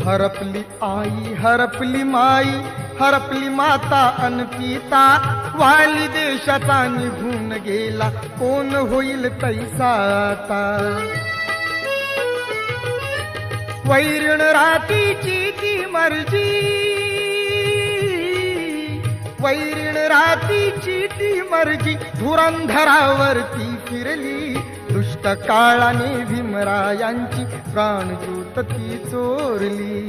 हरपली आई हरपली माई हरपली माता अनपिता वाली देशाचा निघून गेला कोण होईल तैसा आता वैरण रातीची ती मर्जी वैरण रातीची ती मर्जी धुरंधरावरती फिरली दुष्ट काळाने भीमरायांची प्राणज्योत ती चोरली